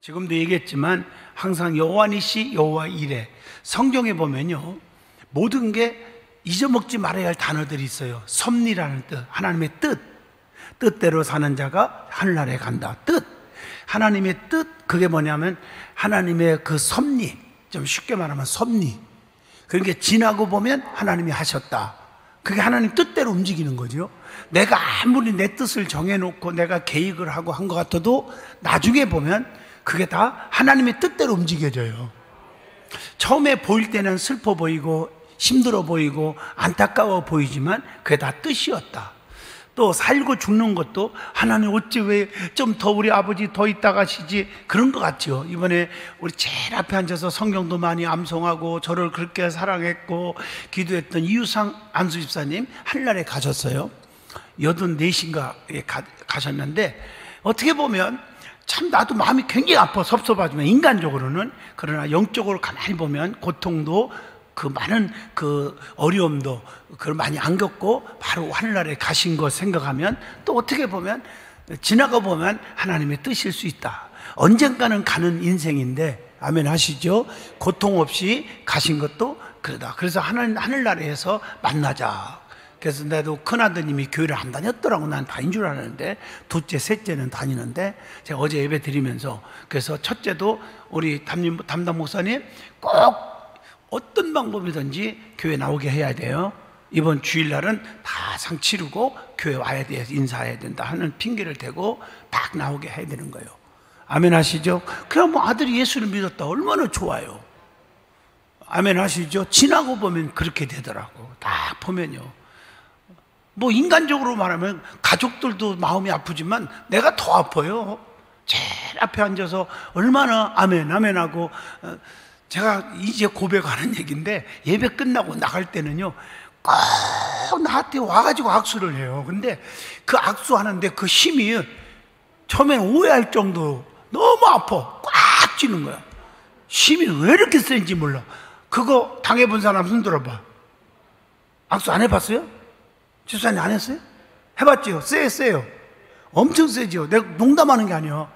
지금도 얘기했지만 항상 여호와니시 여호와 이레. 성경에 보면요, 모든 게 잊어먹지 말아야 할 단어들이 있어요. 섭리라는 뜻, 하나님의 뜻, 뜻대로 사는 자가 하늘나라에 간다. 뜻, 하나님의 뜻, 그게 뭐냐면 하나님의 그 섭리, 좀 쉽게 말하면 섭리. 그러니까 지나고 보면 하나님이 하셨다. 그게 하나님 뜻대로 움직이는 거죠. 내가 아무리 내 뜻을 정해놓고 내가 계획을 하고 한 것 같아도 나중에 보면 그게 다 하나님의 뜻대로 움직여져요. 처음에 보일 때는 슬퍼 보이고 힘들어 보이고 안타까워 보이지만 그게 다 뜻이었다. 또 살고 죽는 것도 하나님 어찌 왜 좀 더 우리 아버지 더 있다 가시지, 그런 것 같죠. 이번에 우리 제일 앞에 앉아서 성경도 많이 암송하고 저를 그렇게 사랑했고 기도했던 이유상 안수 집사님 하늘나라에 가셨어요. 84인가에 가셨는데 어떻게 보면 참 나도 마음이 굉장히 아파, 섭섭하지만 인간적으로는. 그러나 영적으로 가만히 보면 고통도 그 많은 그 어려움도 그걸 많이 안 겪고 바로 하늘나라에 가신 것 생각하면 또 어떻게 보면 지나가 보면 하나님의 뜻일 수 있다. 언젠가는 가는 인생인데, 아멘 하시죠? 고통 없이 가신 것도 그러다. 그래서 하늘나라에서 만나자. 그래서 나도 큰아드님이 교회를 안 다녔더라고. 난 다닌 줄 알았는데 둘째, 셋째는 다니는데 제가 어제 예배 드리면서, 그래서 첫째도 우리 담당 목사님 꼭 어떤 방법이든지 교회 나오게 해야 돼요. 이번 주일날은 다 상 치르고 교회 와야 돼, 인사해야 된다 하는 핑계를 대고 딱 나오게 해야 되는 거예요. 아멘 하시죠? 그럼 뭐 아들이 예수를 믿었다, 얼마나 좋아요. 아멘 하시죠? 지나고 보면 그렇게 되더라고. 딱 보면요, 뭐 인간적으로 말하면 가족들도 마음이 아프지만 내가 더 아파요. 제일 앞에 앉아서 얼마나 아멘 아멘 하고. 제가 이제 고백하는 얘기인데 예배 끝나고 나갈 때는요 꼭 나한테 와가지고 악수를 해요. 근데 그 악수하는데 그 힘이 처음엔 오해할 정도 너무 아파. 꽉 쥐는 거야. 힘이 왜 이렇게 센지 몰라. 그거 당해본 사람 손 들어봐. 악수 안 해봤어요? 집사님 안 했어요? 해봤죠? 세요. 엄청 세죠. 내가 농담하는 게 아니야.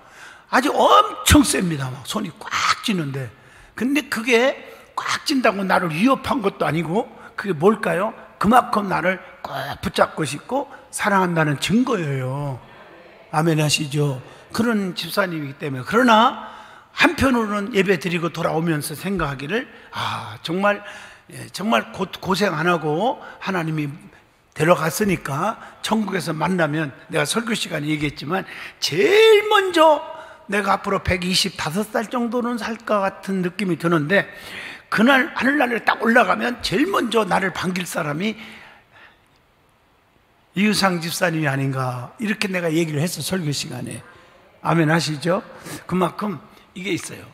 아주 엄청 셉니다. 막 손이 꽉 쥐는데. 근데 그게 꽉 찐다고 나를 위협한 것도 아니고, 그게 뭘까요? 그만큼 나를 꼭 붙잡고 싶고 사랑한다는 증거예요. 아멘 하시죠? 그런 집사님이기 때문에. 그러나 한편으로는 예배 드리고 돌아오면서 생각하기를, 정말 고생 안 하고 하나님이 데려갔으니까 천국에서 만나면, 내가 설교 시간에 얘기했지만 제일 먼저 내가 앞으로 125살 정도는 살 것 같은 느낌이 드는데, 그날 하늘나라에 딱 올라가면 제일 먼저 나를 반길 사람이 이유상 집사님이 아닌가, 이렇게 내가 얘기를 했어, 설교 시간에. 아멘 하시죠? 그만큼 이게 있어요.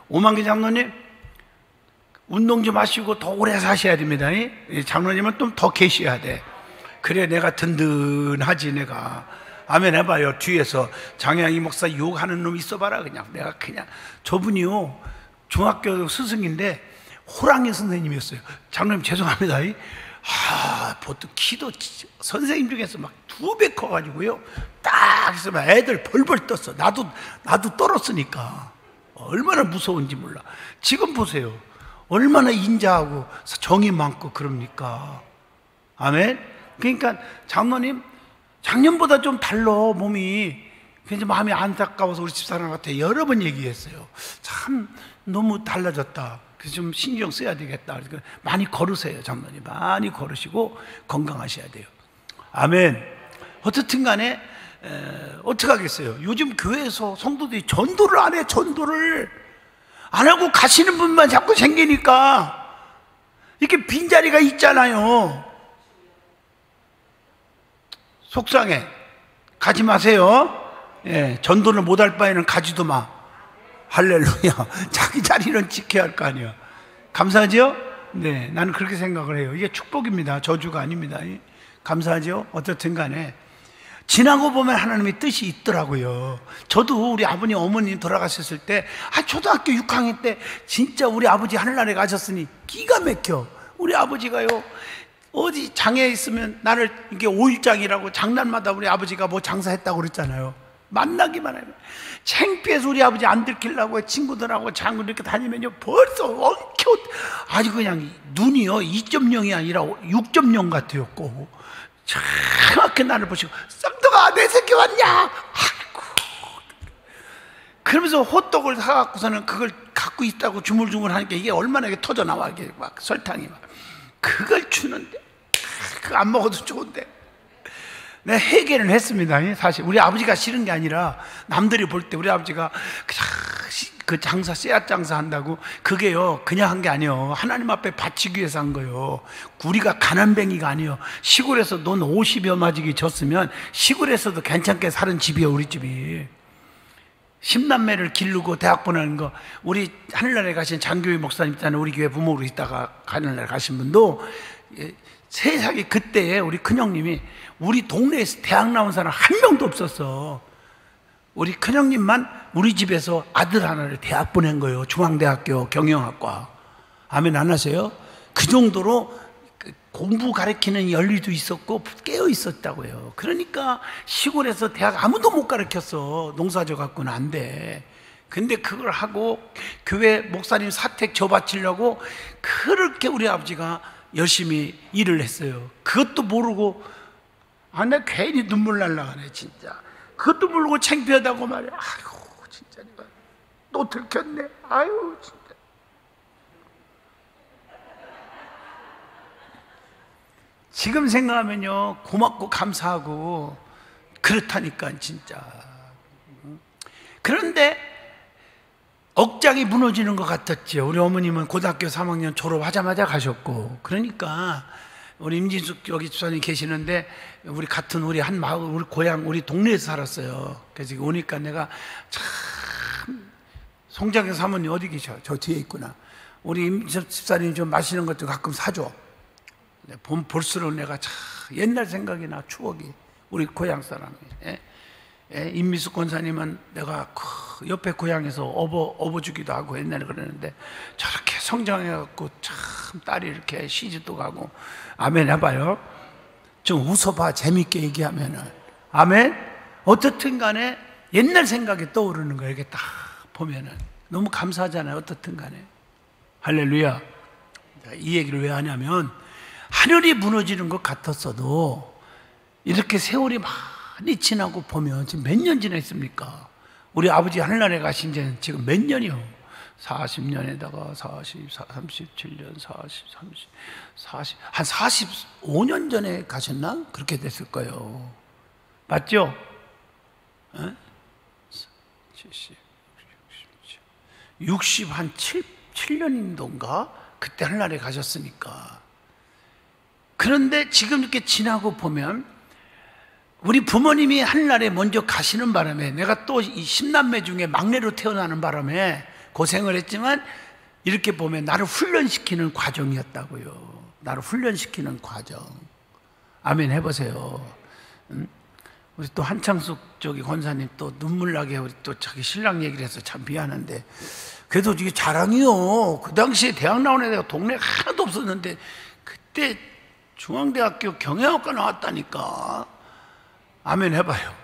오만기 장로님 운동 좀 하시고 더 오래 사셔야 됩니다. 장로님은 좀 더 계셔야 돼. 그래 내가 든든하지. 내가 아멘 해봐요. 뒤에서 장양이 목사 욕하는 놈 있어봐라. 내가 그냥 저분이요 중학교 스승인데 호랑이 선생님이었어요. 장로님 죄송합니다. 보통 키도 선생님 중에서 막 2배 커가지고요 딱 있으면 애들 벌벌 떴어. 나도 떨었으니까 얼마나 무서운지 몰라. 지금 보세요, 얼마나 인자하고 정이 많고 그럽니까. 아멘. 그러니까 장로님 작년보다 좀 달라 몸이. 그래서 마음이 안타까워서 우리 집사람한테 여러 번 얘기했어요. 참 너무 달라졌다. 그래서 좀 신경 써야 되겠다. 그러니까 많이 걸으세요. 장로님 많이 걸으시고 건강하셔야 돼요. 아멘. 어떻든 간에 어떻게 하겠어요. 요즘 교회에서 성도들이 전도를 안 해. 전도를 안 하고 가시는 분만 자꾸 생기니까 이렇게 빈자리가 있잖아요. 속상해. 가지 마세요. 전도를 못할 바에는 가지도 마. 할렐루야. 자기 자리는 지켜야 할 거 아니야. 감사하죠? 네, 나는 그렇게 생각을 해요. 이게 축복입니다. 저주가 아닙니다. 감사하죠? 어떻든 간에 지나고 보면 하나님의 뜻이 있더라고요. 저도 우리 아버님 어머님 돌아가셨을 때 초등학교 6학년 때 진짜 우리 아버지 하늘나라에 가셨으니 기가 막혀. 우리 아버지가요 어디 장에 있으면 나를 이게 5일장이라고 장날마다 우리 아버지가 뭐 장사했다고 그랬잖아요. 만나기만 하면. 창피해서 우리 아버지 안 들키려고 친구들하고 장군 이렇게 다니면요, 벌써 엉켜, 아주 그냥 눈이요, 2.0이 아니라 6.0 같아요. 꼭 정확히 나를 보시고, 쌍둥아, 내 새끼 왔냐? 아이고. 그러면서 호떡을 사갖고서는 그걸 갖고 있다고 주물주물 하니까 이게 얼마나 이게 터져 나와, 이게 막 설탕이 막. 그걸 주는데, 그거 안 먹어도 좋은데. 내가 해결은 했습니다. 사실 우리 아버지가 싫은 게 아니라 남들이 볼 때 우리 아버지가 그 장사, 씨앗 장사 한다고, 그게요 그냥 한 게 아니에요. 하나님 앞에 바치기 위해서 한 거예요. 우리가 가난뱅이가 아니에요. 시골에서 돈 50여 마지기 줬으면 시골에서도 괜찮게 사는 집이에요. 우리 집이 10남매를 기르고 대학 보내는 거. 우리 하늘나라에 가신 장교회 목사님 있잖아요. 우리 교회 부모로 있다가 하늘나라에 가신 분도, 세상에 그때에 우리 큰형님이 우리 동네에서 대학 나온 사람 한 명도 없었어. 우리 큰형님만 우리 집에서 아들 하나를 대학 보낸 거예요. 중앙대학교 경영학과. 아멘 안 하세요? 그 정도로 공부 가르치는 열리도 있었고 깨어 있었다고요. 그러니까 시골에서 대학 아무도 못 가르쳤어. 농사져 갖고는 안 돼. 근데 그걸 하고 교회 목사님 사택 저 바치려고 그렇게 우리 아버지가 열심히 일을 했어요. 그것도 모르고, 나 괜히 눈물 날라가네 진짜. 그것도 모르고 창피하다고 말이야. 아이고 진짜 내가 또 들켰네. 아유 진짜. 지금 생각하면요 고맙고 감사하고 그렇다니까 진짜. 그런데 억장이 무너지는 것 같았죠. 우리 어머님은 고등학교 3학년 졸업하자마자 가셨고, 그러니까 우리 임진숙 여기 집사님 계시는데, 우리 같은 우리 한 마을, 우리 고향, 우리 동네에서 살았어요. 그래서 오니까 내가 참, 송장현 사모님 어디 계셔? 저 뒤에 있구나. 우리 임진숙 집사님 좀 맛있는 것 좀 가끔 사줘. 볼수록 내가 참 옛날 생각이 나, 추억이. 우리 고향 사람이. 임미숙 권사님은 내가 그 옆에 고향에서 업어주기도 하고 옛날에 그랬는데, 저렇게 성장해갖고 참 딸이 이렇게 시집도 가고. 아멘 해봐요. 좀 웃어봐, 재밌게 얘기하면은. 아멘. 어떻든 간에 옛날 생각이 떠오르는 거예요. 이렇게 딱 보면은 너무 감사하잖아요. 어떻든 간에. 할렐루야. 이 얘기를 왜 하냐면, 하늘이 무너지는 것 같았어도 이렇게 세월이 많이 지나고 보면, 지금 몇 년 지났습니까? 우리 아버지 하늘나라에 가신 지는 지금 몇 년이요? 40년에다가 40, 37년, 40, 한 45년 전에 가셨나? 그렇게 됐을 거예요. 맞죠? 60, 한 7년인가? 그때 하늘나라에 가셨으니까. 그런데 지금 이렇게 지나고 보면, 우리 부모님이 하늘나라에 먼저 가시는 바람에, 내가 또 이 10남매 중에 막내로 태어나는 바람에 고생을 했지만, 이렇게 보면 나를 훈련시키는 과정이었다고요. 나를 훈련시키는 과정. 아멘 해보세요. 우리 또 한창숙 저기 권사님 또 눈물 나게 우리 또 자기 신랑 얘기를 해서 참 미안한데, 그래도 이게 자랑이요. 그 당시에 대학 나온 애가 동네 하나도 없었는데 그때 중앙대학교 경영학과 나왔다니까. 아멘 해봐요.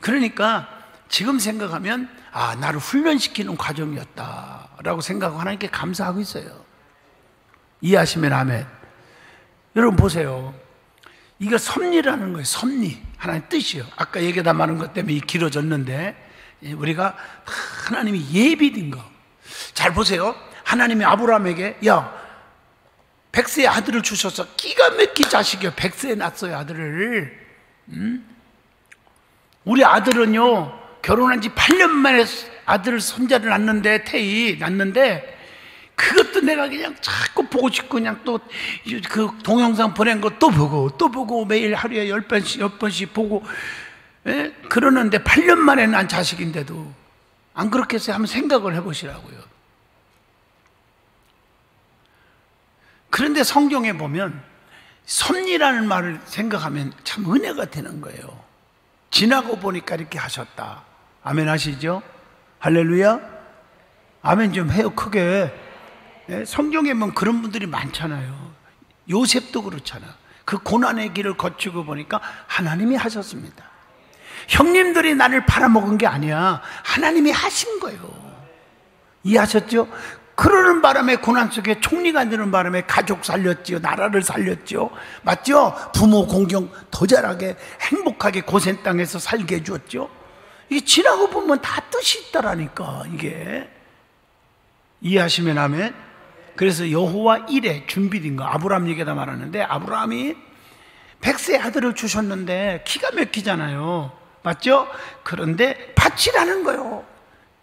그러니까 지금 생각하면, 아, 나를 훈련시키는 과정이었다라고 생각하고 하나님께 감사하고 있어요. 이해하시면 아멘. 여러분 보세요. 이거 섭리라는 거예요. 섭리. 하나님 뜻이요. 아까 얘기하다 말한 것 때문에 길어졌는데, 우리가 하나님이 예비된 거. 잘 보세요. 하나님이 아브라함에게, 야, 100세의 아들을 주셔서, 기가 막힌 자식이요. 100세에 낳았어요, 아들을. 우리 아들은요, 결혼한 지 8년 만에 아들을, 손자를 낳는데, 태희 낳는데, 그것도 내가 그냥 자꾸 보고 싶고, 그냥 또 그 동영상 보낸 거 또 보고 매일 하루에 10번씩 보고, 그러는데 8년 만에 난 자식인데도 안 그렇게 해서 한번 생각을 해보시라고요. 그런데 성경에 보면 섭리라는 말을 생각하면 참 은혜가 되는 거예요. 지나고 보니까 이렇게 하셨다. 아멘 하시죠? 할렐루야. 아멘 좀 해요, 크게. 성경에 보면 그런 분들이 많잖아요. 요셉도 그렇잖아. 그 고난의 길을 거치고 보니까 하나님이 하셨습니다. 형님들이 나를 팔아먹은 게 아니야. 하나님이 하신 거예요. 이해하셨죠? 그러는 바람에 고난 속에 총리가 되는 바람에 가족 살렸지요. 나라를 살렸지요. 맞죠? 부모 공경 더 잘하게 행복하게 고센 땅에서 살게 해주었죠. 이게 지나고 보면 다 뜻이 있다라니까. 이게 이해하시면 아멘. 그래서 여호와 일에 준비된 거 아브라함 얘기다 말하는데, 아브라함이 100세 아들을 주셨는데 기가 막히잖아요. 맞죠? 그런데 바치라는 거예요.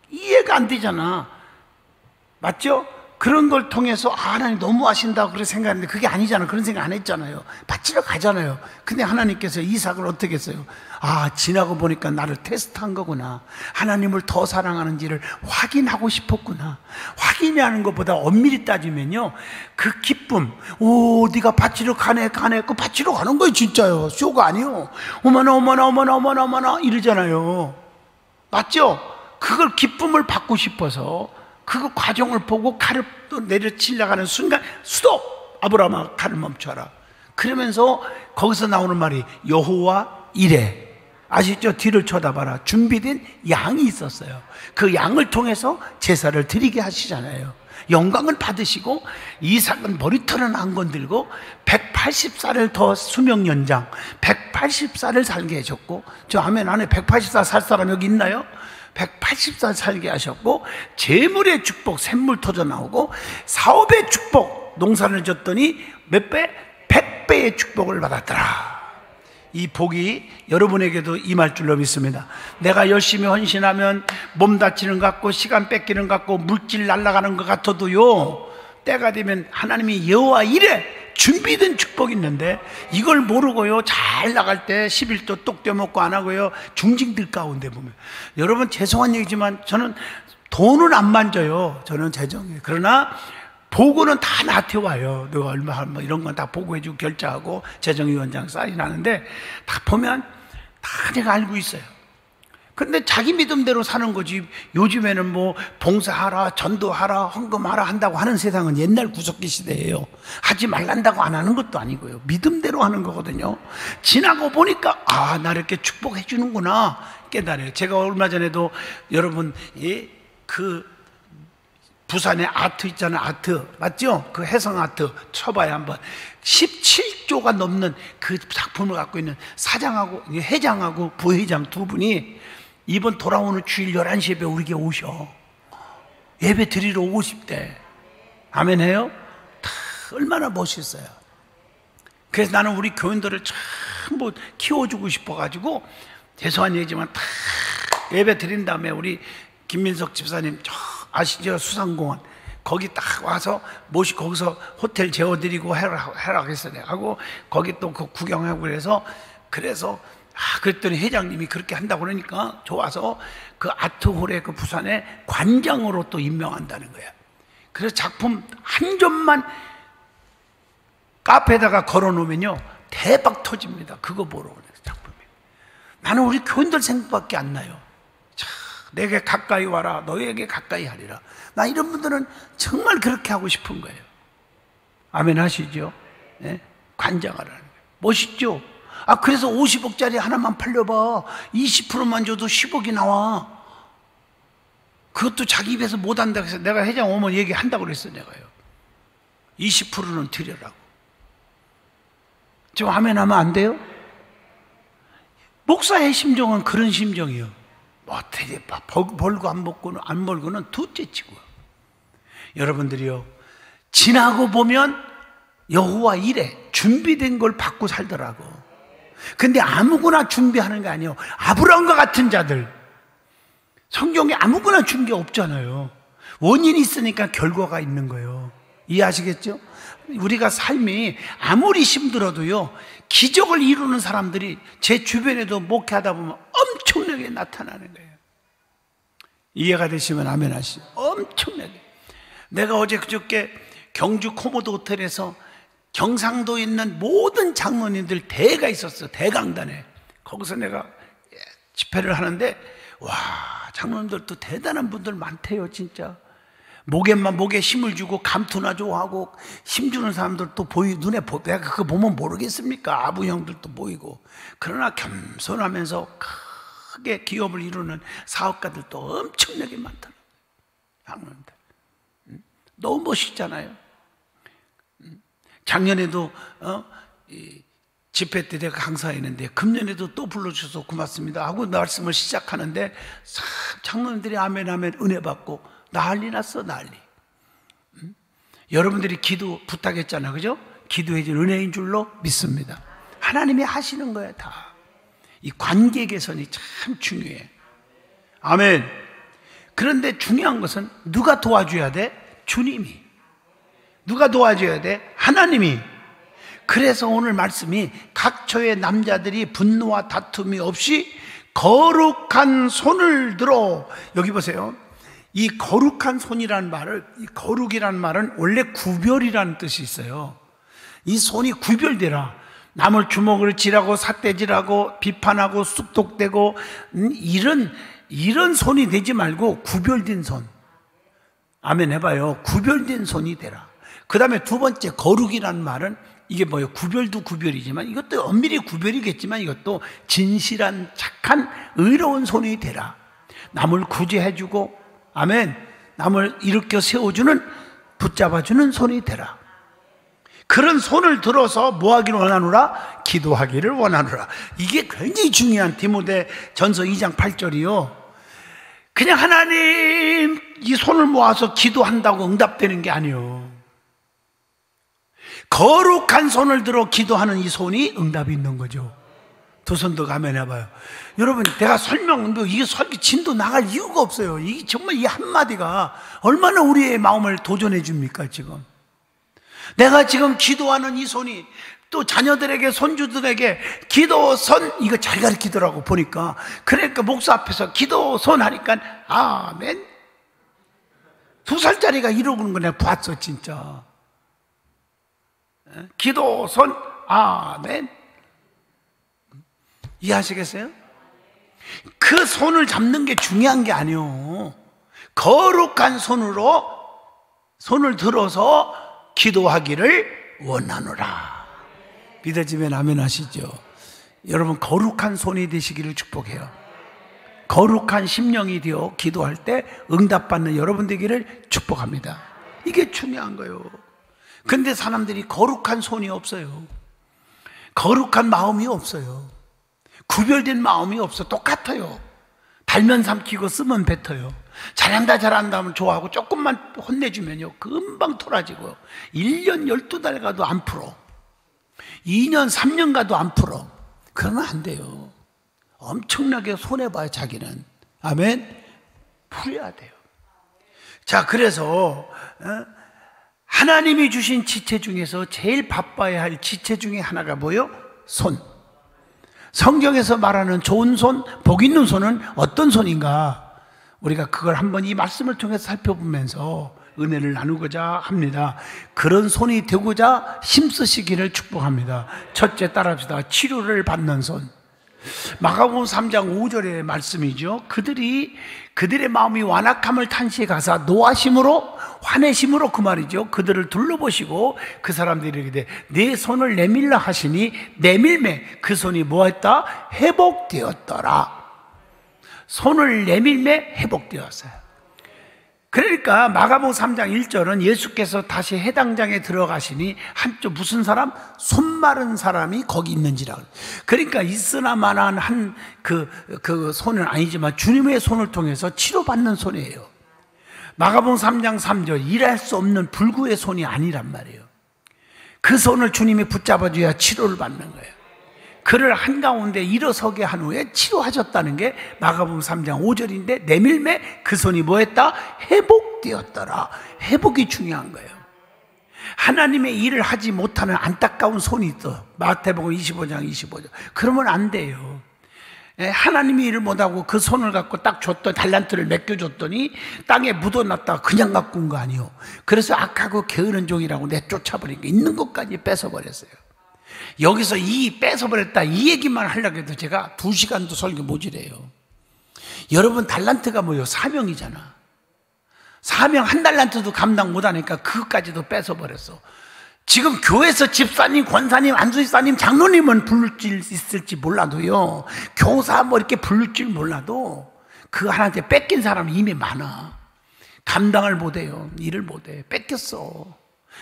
이해가 안 되잖아. 맞죠? 그런 걸 통해서 하나님 너무 아신다고 그렇게 생각했는데 그게 아니잖아. 그런 생각 안 했잖아요. 바치러 가잖아요. 근데 하나님께서 이삭을 어떻게 했어요? 지나고 보니까 나를 테스트한 거구나. 하나님을 더 사랑하는지를 확인하고 싶었구나. 확인하는 것보다 엄밀히 따지면요, 그 기쁨, 네가 바치러 가네. 그 바치러 가는 거예요. 진짜요. 쇼가 아니요. 어머나 이러잖아요. 맞죠? 그걸 기쁨을 받고 싶어서 그 과정을 보고 칼을 또 내려치려고 하는 순간 스톱! 아브라함아, 칼을 멈춰라. 그러면서 거기서 나오는 말이 여호와 이레. 아시죠? 뒤를 쳐다봐라. 준비된 양이 있었어요. 그 양을 통해서 제사를 드리게 하시잖아요. 영광을 받으시고, 이삭은 머리털은 안 건들고 180살을 더 수명 연장, 180살을 살게 하셨고, 저 아멘 안에 180살 살 사람 여기 있나요? 180살 살게 하셨고, 재물의 축복, 샘물 터져 나오고, 사업의 축복, 농사를 졌더니 몇 배? 100배의 축복을 받았더라. 이 복이 여러분에게도 임할 줄로 믿습니다. 내가 열심히 헌신하면 몸 다치는 것 같고 시간 뺏기는 것 같고 물질 날아가는 것 같아도요, 때가 되면 하나님이 여호와 이레 준비된 축복이 있는데, 이걸 모르고요 잘 나갈 때 11조 똑 떼먹고 안 하고요 중징들 가운데 보면, 여러분 죄송한 얘기지만 저는 돈은 안 만져요. 저는 재정이. 그러나 보고는 다 나한테 와요. 너가 얼마 이런 건 다 보고해주고 결제하고 재정위원장 사인하는데, 다 보면 다 내가 알고 있어요. 그런데 자기 믿음대로 사는 거지. 요즘에는 뭐 봉사하라, 전도하라, 헌금하라 한다고 하는 세상은 옛날 구석기 시대예요. 하지 말란다고 안 하는 것도 아니고요. 믿음대로 하는 거거든요. 지나고 보니까 나 이렇게 축복해 주는구나 깨달아요. 제가 얼마 전에도 여러분 그 부산에 아트 있잖아요. 아트 맞죠? 그 해성 아트 쳐봐야 한번. 17조가 넘는 그 작품을 갖고 있는 사장하고 회장하고 부회장 두 분이 이번 돌아오는 주일 11시 예배 우리에게 오셔. 예배 드리러 오고 싶대. 아멘 해요? 얼마나 멋있어요. 그래서 나는 우리 교인들을 참 뭐 키워주고 싶어가지고, 죄송한 얘기지만 다 예배 드린 다음에 우리 김민석 집사님 아시죠? 수상공원 거기 딱 와서 거기서 호텔 재워드리고 해라 그랬어요. 하고 거기 또 그 구경하고 그래서 그랬더니 회장님이 그렇게 한다고 그러니까 좋아서 그 아트홀에 그 부산에 관장으로 또 임명한다는 거야. 그래서 작품 한 점만 카페에다가 걸어놓으면요 대박 터집니다. 그거 보러 오는 작품이. 나는 우리 교인들 생각밖에 안 나요. 내게 가까이 와라, 너에게 가까이 하리라. 나 이런 분들은 정말 그렇게 하고 싶은 거예요. 아멘 하시죠? 네? 관장하라는 거예요. 멋있죠? 그래서 50억짜리 하나만 팔려봐. 20%만 줘도 10억이 나와. 그것도 자기 입에서 못한다고 해서 내가 회장 오면 얘기한다고 그랬어. 내가요 20%는 드리라고. 지금 아멘 하면 안 돼요? 목사의 심정은 그런 심정이에요. 벌고 안 벌고는 둘째치고요. 여러분들이요, 지나고 보면 여호와 이레 준비된 걸 받고 살더라고. 근데 아무거나 준비하는 게 아니에요. 아브라함과 같은 자들, 성경에 아무거나 준 게 없잖아요. 원인이 있으니까 결과가 있는 거예요. 이해하시겠죠? 우리가 삶이 아무리 힘들어도요, 기적을 이루는 사람들이 제 주변에도 목회하다 보면 엄청나게 나타나는 거예요. 이해가 되시면 아멘 하시죠. 엄청나게. 내가 어제 그저께 경주 코모도 호텔에서 경상도에 있는 모든 장로님들 대가 있었어. 대강단에. 거기서 내가 집회를 하는데, 와, 장로님들도 대단한 분들 많대요. 진짜 목에 힘을 주고 감투나 좋아하고 힘주는 사람들도 눈에 보여. 내가 그거 보면 모르겠습니까? 아부 형들도 보이고. 그러나 겸손하면서 크게 기업을 이루는 사업가들도 엄청나게 많더라고요. 장로님들. 너무 멋있잖아요. 작년에도 집회 때 내가 강사했는데 금년에도 또 불러주셔서 고맙습니다 하고 말씀을 시작하는데 장로님들이 아멘 아멘 은혜 받고 난리 났어, 난리. 여러분들이 기도 부탁했잖아, 그죠? 기도해 준 은혜인 줄로 믿습니다. 하나님이 하시는 거야, 다. 이 관계 개선이 참 중요해. 아멘. 그런데 중요한 것은 누가 도와줘야 돼? 주님이. 누가 도와줘야 돼? 하나님이. 그래서 오늘 말씀이 각처의 남자들이 분노와 다툼이 없이 거룩한 손을 들어. 여기 보세요. 이 거룩한 손이라는 말을, 이 거룩이라는 말은 원래 구별이라는 뜻이 있어요. 이 손이 구별되라. 남을 주먹을 쥐라고 삿대질하고 비판하고 쑥독대고 이런 손이 되지 말고 구별된 손. 아멘 해봐요. 구별된 손이 되라. 그 다음에 두 번째 거룩이라는 말은 이게 뭐예요? 구별도 구별이지만 이것도 엄밀히 구별이겠지만 이것도 진실한 착한 의로운 손이 되라. 남을 구제해주고 아멘, 남을 일으켜 세워주는 붙잡아주는 손이 되라. 그런 손을 들어서 뭐 하기를 원하노라? 기도하기를 원하노라. 이게 굉장히 중요한 디모데 전서 2장 8절이요 그냥 하나님 이 손을 모아서 기도한다고 응답되는 게 아니에요. 거룩한 손을 들어 기도하는 이 손이 응답이 있는 거죠. 두 손도 가면 해봐요. 여러분, 내가 설명도 이게 진도 나갈 이유가 없어요. 이게 정말 이 한마디가 얼마나 우리의 마음을 도전해 줍니까, 지금. 내가 지금 기도하는 이 손이 또 자녀들에게, 손주들에게 기도선, 이거 잘 가르치더라고, 보니까. 그러니까 목사 앞에서 기도선 하니까, 아멘. 2살짜리가 이러는 거 내가 봤어, 진짜. 기도선, 아멘. 이해하시겠어요? 그 손을 잡는 게 중요한 게 아니에요. 거룩한 손으로 손을 들어서 기도하기를 원하노라. 믿어지면 아멘 하시죠. 여러분, 거룩한 손이 되시기를 축복해요. 거룩한 심령이 되어 기도할 때 응답받는 여러분 되기를 축복합니다. 이게 중요한 거예요. 근데 사람들이 거룩한 손이 없어요. 거룩한 마음이 없어요. 구별된 마음이 없어. 똑같아요. 달면 삼키고 쓰면 뱉어요. 잘한다 잘한다 하면 좋아하고 조금만 혼내주면요 금방 토라지고요. 1년 12달 가도 안 풀어. 2년 3년 가도 안 풀어. 그러면 안 돼요. 엄청나게 손해봐요, 자기는. 아멘. 풀어야 돼요. 자, 그래서 하나님이 주신 지체 중에서 제일 바빠야 할 지체 중에 하나가 뭐예요? 손. 성경에서 말하는 좋은 손, 복 있는 손은 어떤 손인가? 우리가 그걸 한번 이 말씀을 통해서 살펴보면서 은혜를 나누고자 합니다. 그런 손이 되고자 힘쓰시기를 축복합니다. 첫째, 따라합시다. 치료를 받는 손. 마가복음 3장 5절의 말씀이죠. 그들의 마음이 완악함을 탄식하사 노하심으로, 화내심으로, 그 말이죠, 그들을 둘러보시고 그 사람들이 이르되 내 손을 내밀라 하시니 내밀매 그 손이 뭐했다? 회복되었더라. 손을 내밀매 회복되었어요. 그러니까 마가복음 3장 1절은 예수께서 다시 해당장에 들어가시니 한쪽 무슨 사람? 손 마른 사람이 거기 있는지라. 그러니까 있으나마나한 한 그 손은 아니지만 주님의 손을 통해서 치료받는 손이에요. 마가복음 3장 3절 일할 수 없는 불구의 손이 아니란 말이에요. 그 손을 주님이 붙잡아줘야 치료를 받는 거예요. 그를 한가운데 일어서게 한 후에 치료하셨다는 게 마가복음 3장 5절인데 내밀매 그 손이 뭐했다? 회복되었더라. 회복이 중요한 거예요. 하나님의 일을 하지 못하는 안타까운 손이 있어. 마태복음 25장 25절. 그러면 안 돼요. 하나님이 일을 못하고 그 손을 갖고 딱 줬더니, 달란트를 맡겨줬더니 땅에 묻어놨다가 그냥 갖고 온 거 아니에요. 그래서 악하고 게으른 종이라고 내쫓아버린 게 있는 것까지 뺏어버렸어요. 여기서 이 뺏어버렸다 이 얘기만 하려고 해도 제가 2시간도 설교 모질해요. 여러분, 달란트가 뭐예요? 사명이잖아. 사명 한 달란트도 감당 못하니까 그것까지도 뺏어버렸어. 지금 교회에서 집사님, 권사님, 안수집사님, 장로님은 부를 줄 있을지 몰라도요, 교사 뭐 이렇게 부를 줄 몰라도 그 하나한테 뺏긴 사람이 이미 많아. 감당을 못해요. 일을 못해. 뺏겼어.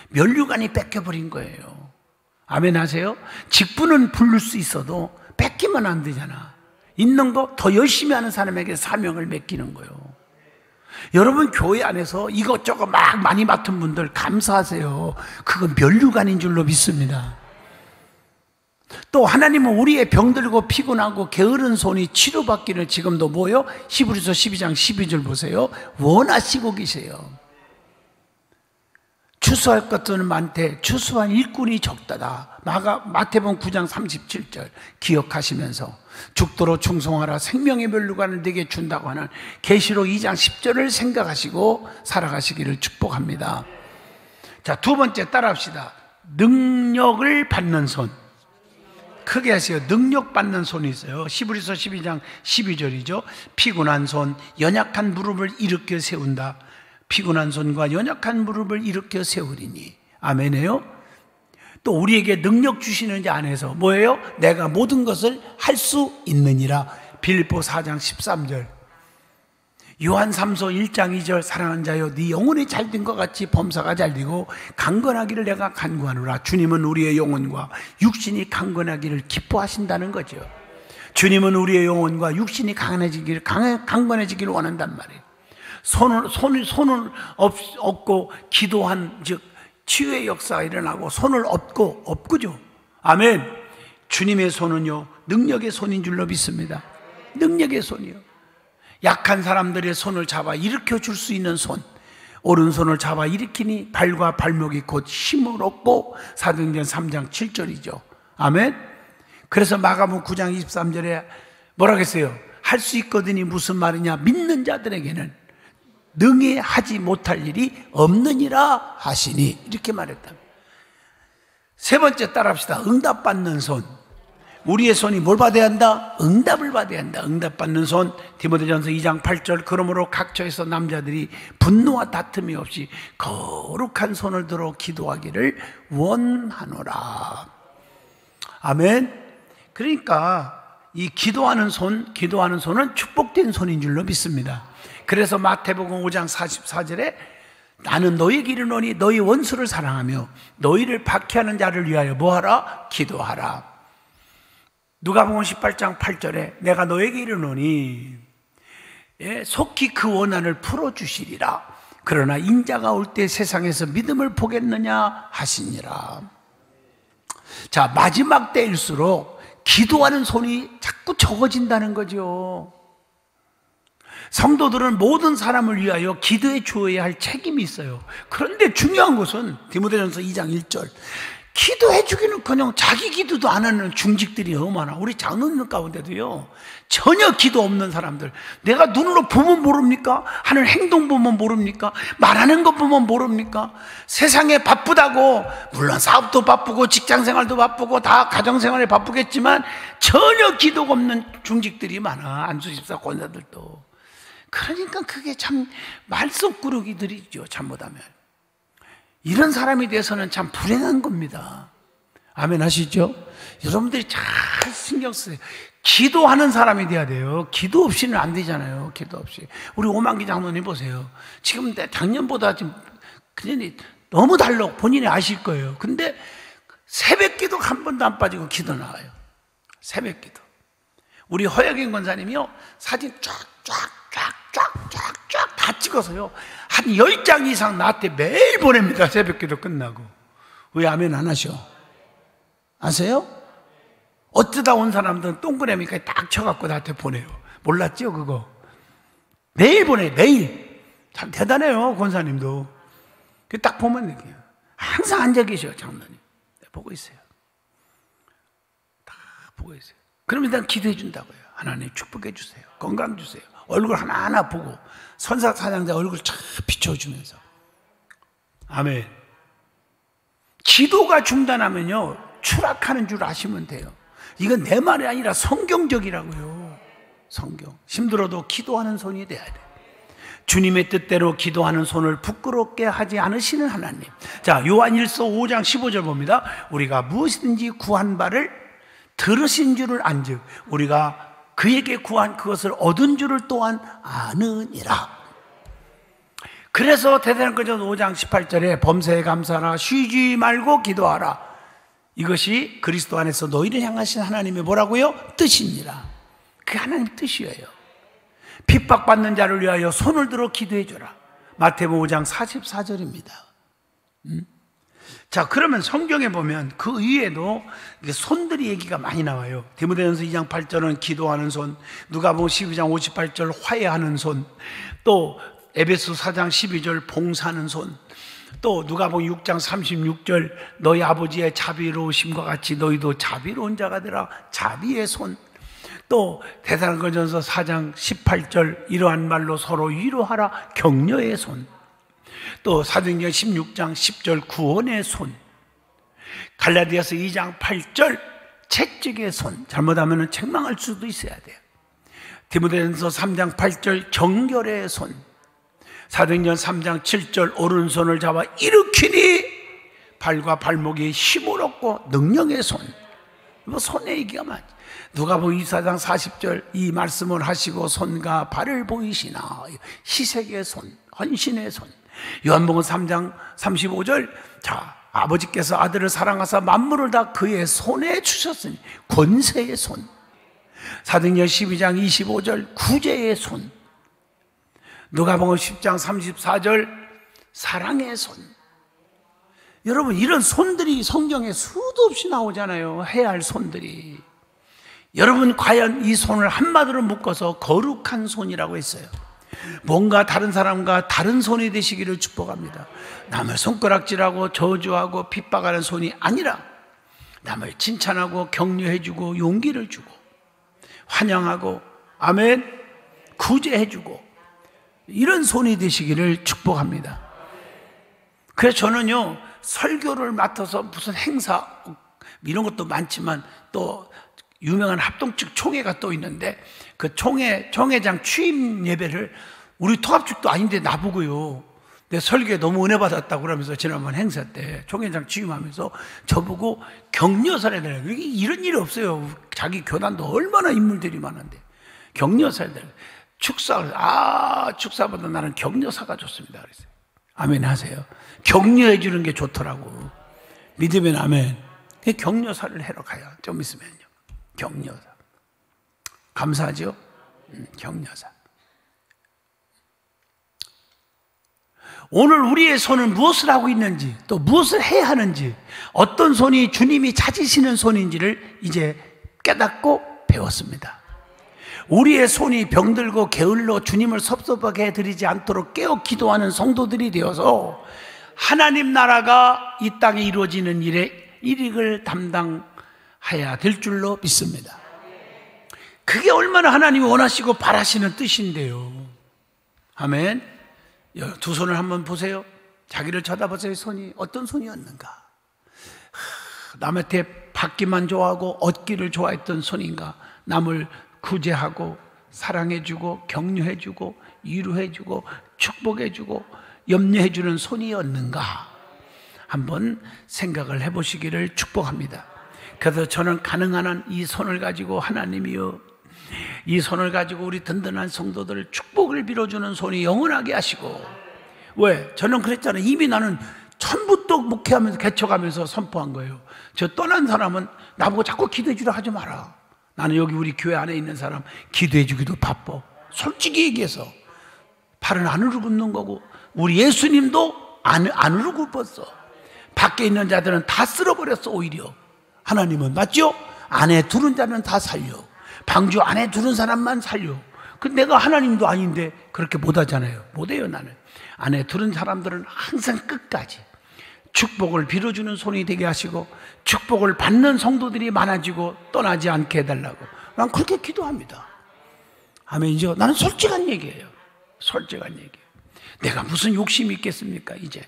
면류관이 뺏겨버린 거예요. 아멘 하세요? 직분은 부를 수 있어도 뺏기면 안 되잖아. 있는 거 더 열심히 하는 사람에게 사명을 맡기는 거예요. 여러분 교회 안에서 이것저것 막 많이 맡은 분들 감사하세요. 그건 면류관인 줄로 믿습니다. 또 하나님은 우리의 병들고 피곤하고 게으른 손이 치료받기를 지금도 뭐요? 히브리서 12장 12절 보세요. 원하시고 계세요. 추수할 것들은 많되 추수한 일꾼이 적다다. 마태복음 9장 37절 기억하시면서 죽도록 충성하라. 생명의 면류관을 네게 준다고 하는 계시록 2장 10절을 생각하시고 살아가시기를 축복합니다. 자, 두 번째 따라합시다. 능력을 받는 손. 크게 하세요. 능력 받는 손이 있어요. 히브리서 12장 12절이죠. 피곤한 손, 연약한 무릎을 일으켜 세운다. 피곤한 손과 연약한 무릎을 일으켜 세우리니. 아멘이에요. 또 우리에게 능력 주시는 자 안에서 뭐예요? 내가 모든 것을 할 수 있느니라. 빌립보 4장 13절, 요한 3서 1장 2절, 사랑하는 자여 네 영혼이 잘된 것 같이 범사가 잘되고 강건하기를 내가 간구하노라. 주님은 우리의 영혼과 육신이 강건하기를 기뻐하신다는 거죠. 주님은 우리의 영혼과 육신이 강건해지기를 원한단 말이에요. 손을 엎고 기도한 즉 치유의 역사가 일어나고 손을 엎고죠. 아멘. 주님의 손은요 능력의 손인 줄로 믿습니다. 능력의 손이요. 약한 사람들의 손을 잡아 일으켜 줄 수 있는 손, 오른손을 잡아 일으키니 발과 발목이 곧 힘을 얻고. 사도행전 3장 7절이죠. 아멘. 그래서 마가복음 9장 23절에 뭐라고 했어요? 할 수 있거든이 무슨 말이냐? 믿는 자들에게는 능히 하지 못할 일이 없느니라 하시니. 이렇게 말했다. 세 번째 따라합시다. 응답받는 손. 우리의 손이 뭘 받아야 한다? 응답을 받아야 한다. 응답받는 손. 디모데전서 2장 8절, 그러므로 각처에서 남자들이 분노와 다툼이 없이 거룩한 손을 들어 기도하기를 원하노라. 아멘. 그러니까 이 기도하는 손은 축복된 손인 줄로 믿습니다. 그래서 마태복음 5장 44절에 나는 너희에게 이르노니 너희 원수를 사랑하며 너희를 박해하는 자를 위하여 뭐하라? 기도하라. 누가복음 18장 8절에 내가 너에게 이르노니 속히 그 원한을 풀어주시리라. 그러나 인자가 올 때 세상에서 믿음을 보겠느냐 하시니라. 자, 마지막 때일수록 기도하는 손이 자꾸 적어진다는 거죠. 성도들은 모든 사람을 위하여 기도해 주어야 할 책임이 있어요. 그런데 중요한 것은 디모데전서 2장 1절, 기도해 주기는커녕 자기 기도도 안 하는 중직들이 너무 많아. 우리 장로님 가운데도요 전혀 기도 없는 사람들, 내가 눈으로 보면 모릅니까? 하는 행동 보면 모릅니까? 말하는 것 보면 모릅니까? 세상에 바쁘다고, 물론 사업도 바쁘고 직장생활도 바쁘고 다 가정생활에 바쁘겠지만 전혀 기도가 없는 중직들이 많아. 안수집사 권사들도. 그러니까 그게 참 말썽꾸러기들이죠. 잘못하면 이런 사람이 돼서는 참 불행한 겁니다. 아멘 하시죠? 여러분들이 잘 신경 쓰세요. 기도하는 사람이 돼야 돼요. 기도 없이는 안 되잖아요. 기도 없이. 우리 오만기 장로님 보세요. 지금 작년보다 지금 너무 달라. 본인이 아실 거예요. 근데 새벽 기도 한 번도 안 빠지고 기도 나와요. 새벽 기도. 우리 허혁인 권사님이요 사진 쫙 다 찍어서요 한 10장 이상 나한테 매일 보냅니다. 새벽기도 끝나고. 왜 아멘 안 하셔? 아세요? 어쩌다 온 사람들은 동그라미까지 딱 쳐갖고 나한테 보내요. 몰랐죠 그거? 매일 보내. 매일. 참 대단해요 권사님도. 딱 보면 느껴요. 항상 앉아 계셔 장로님. 보고 있어요. 다 보고 있어요. 그러면 일단 기도해 준다고요. 하나님 축복해 주세요. 건강 주세요. 얼굴 하나하나 보고 선사사장자 얼굴 쫙 비춰주면서. 아멘. 기도가 중단하면요 추락하는 줄 아시면 돼요. 이건 내 말이 아니라 성경적이라고요. 성경. 힘들어도 기도하는 손이 돼야 돼. 주님의 뜻대로 기도하는 손을 부끄럽게 하지 않으시는 하나님. 자, 요한일서 5장 15절 봅니다. 우리가 무엇이든지 구한 바를 들으신 줄을 안즉 우리가 그에게 구한 그것을 얻은 줄을 또한 아느니라. 그래서 데살로니가전서 5장 18절에 범사에 감사하라, 쉬지 말고 기도하라. 이것이 그리스도 안에서 너희를 향하신 하나님의 뭐라고요? 뜻이니라. 그게 하나님의 뜻이에요. 핍박받는 자를 위하여 손을 들어 기도해 줘라. 마태복음 5장 44절입니다. 자, 그러면 성경에 보면 그 위에도 손들이 얘기가 많이 나와요. 디모데전서 2장 8절은 기도하는 손, 누가복음 12장 58절 화해하는 손, 또 에베소 4장 12절 봉사하는 손, 또 누가복음 6장 36절 너희 아버지의 자비로우심과 같이 너희도 자비로운 자가 되라, 자비의 손, 또 데살로니가전서 4장 18절 이러한 말로 서로 위로하라, 격려의 손, 또 사도행전 16장 10절 구원의 손, 갈라디아서 2장 8절 채찍의 손, 잘못하면 책망할 수도 있어야 돼요. 디모데전서 3장 8절 정결의 손, 사도행전 3장 7절 오른손을 잡아 일으키니 발과 발목에 힘을 얻고 능력의 손. 뭐 손의 얘기가 많지. 누가복음 24장 40절 이 말씀을 하시고 손과 발을 보이시나, 희색의 손, 헌신의 손. 요한복음 3장 35절 자, 아버지께서 아들을 사랑하사 만물을 다 그의 손에 주셨으니 권세의 손. 사도행전 12장 25절 구제의 손. 누가복음 10장 34절 사랑의 손. 여러분, 이런 손들이 성경에 수도 없이 나오잖아요. 해야 할 손들이. 여러분, 과연 이 손을 한마디로 묶어서 거룩한 손이라고 했어요. 뭔가 다른 사람과 다른 손이 되시기를 축복합니다. 남을 손가락질하고 저주하고 핍박하는 손이 아니라 남을 칭찬하고 격려해주고 용기를 주고 환영하고 아멘 구제해주고 이런 손이 되시기를 축복합니다. 그래서 저는요, 설교를 맡아서 무슨 행사 이런 것도 많지만 또 유명한 합동측 총회가 또 있는데 그 총회장 취임 예배를 우리 통합측도 아닌데 나보고요, 내 설교에 너무 은혜 받았다고 그러면서 지난번 행사 때 총회장 취임하면서 저보고 격려사를 해달라고. 이런 일이 없어요. 자기 교단도 얼마나 인물들이 많은데 격려사를 해달라고. 축사보다 나는 격려사가 좋습니다 그랬어요. 아멘 하세요. 격려해 주는 게 좋더라고. 믿으면 아멘. 격려사를 해러 가요. 좀 있으면요. 격려사. 감사하죠? 격려사. 오늘 우리의 손은 무엇을 하고 있는지, 또 무엇을 해야 하는지, 어떤 손이 주님이 찾으시는 손인지를 이제 깨닫고 배웠습니다. 우리의 손이 병들고 게을러 주님을 섭섭하게 해드리지 않도록 깨어 기도하는 성도들이 되어서 하나님 나라가 이 땅에 이루어지는 일에 일익을 담당해야 될 줄로 믿습니다. 그게 얼마나 하나님이 원하시고 바라시는 뜻인데요. 아멘. 두 손을 한번 보세요. 자기를 쳐다보세요. 손이 어떤 손이었는가? 남한테 받기만 좋아하고 얻기를 좋아했던 손인가? 남을 구제하고 사랑해주고 격려해주고 위로해주고 축복해주고 염려해주는 손이었는가? 한번 생각을 해보시기를 축복합니다. 그래서 저는 가능한 한 이 손을 가지고 하나님이여, 이 손을 가지고 우리 든든한 성도들 축복을 빌어주는 손이 영원하게 하시고. 왜? 저는 그랬잖아요. 이미 나는 처음부터 목회하면서 개척하면서 선포한 거예요. 저 떠난 사람은 나보고 자꾸 기도해 주라 하지 마라. 나는 여기 우리 교회 안에 있는 사람 기도해 주기도 바빠. 솔직히 얘기해서 팔은 안으로 굽는 거고 우리 예수님도 안으로 굽었어. 밖에 있는 자들은 다 쓸어버렸어. 오히려 하나님은 맞죠? 안에 두른 자는 다 살려. 방주 안에 두른 사람만 살려. 근데 내가 하나님도 아닌데 그렇게 못하잖아요. 못해요. 나는 안에 두른 사람들은 항상 끝까지 축복을 빌어주는 손이 되게 하시고 축복을 받는 성도들이 많아지고 떠나지 않게 해달라고 난 그렇게 기도합니다. 아멘이죠. 나는 솔직한 얘기예요. 솔직한 얘기예요. 내가 무슨 욕심이 있겠습니까 이제.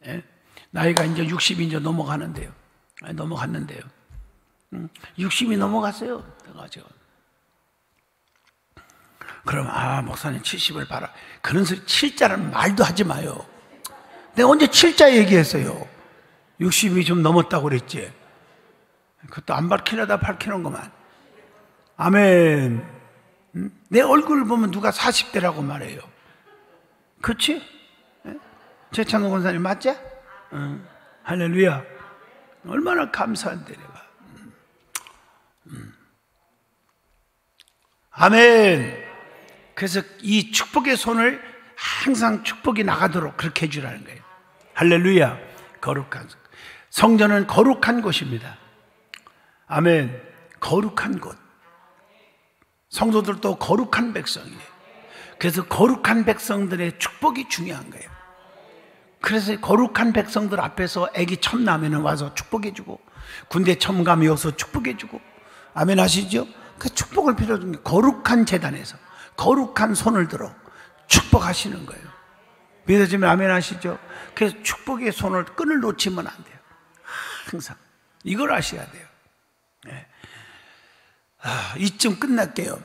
예? 나이가 이제 60이 이제 넘어가는데요. 넘어갔는데요. 60이 넘어갔어요. 내가 지금 그럼 목사님 70을 봐라. 그런 소리 7자라는 말도 하지 마요. 내가 언제 7자 얘기했어요? 60이 좀 넘었다고 그랬지. 그것도 안 밝히려다 밝히는 것만. 아멘. 내 얼굴을 보면 누가 40대라고 말해요. 그렇지? 최창호 권사님 맞지? 할렐루야. 얼마나 감사한데 내가. 아멘. 그래서 이 축복의 손을 항상 축복이 나가도록 그렇게 해주라는 거예요. 할렐루야. 거룩한 성전은 거룩한 곳입니다. 아멘. 거룩한 곳. 성도들도 거룩한 백성이에요. 그래서 거룩한 백성들의 축복이 중요한 거예요. 그래서 거룩한 백성들 앞에서 아기 처음 나면은 와서 축복해주고, 군대 처음 가면 여기서 축복해주고, 아멘 하시죠? 그 축복을 빌어주는 게 거룩한 재단에서 거룩한 손을 들어 축복하시는 거예요. 믿어지면 아멘 하시죠? 그래서 축복의 손을 끈을 놓치면 안 돼요. 항상 이걸 아셔야 돼요. 네. 이쯤 끝날게요.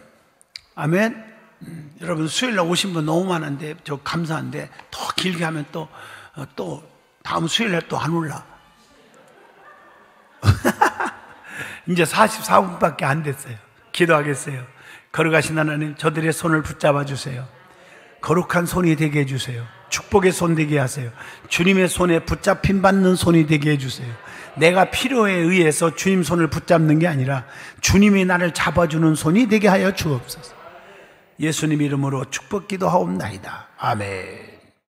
아멘. 여러분 수요일날 오신 분 너무 많은데 저 감사한데 더 길게 하면 또 다음 수요일날 또 안 올라. 이제 44분밖에 안 됐어요. 기도하겠어요. 걸어가신 하나님, 저들의 손을 붙잡아 주세요. 거룩한 손이 되게 해주세요. 축복의 손 되게 하세요. 주님의 손에 붙잡힘 받는 손이 되게 해주세요. 내가 필요에 의해서 주님 손을 붙잡는 게 아니라 주님이 나를 잡아주는 손이 되게 하여 주옵소서. 예수님 이름으로 축복 기도하옵나이다. 아멘.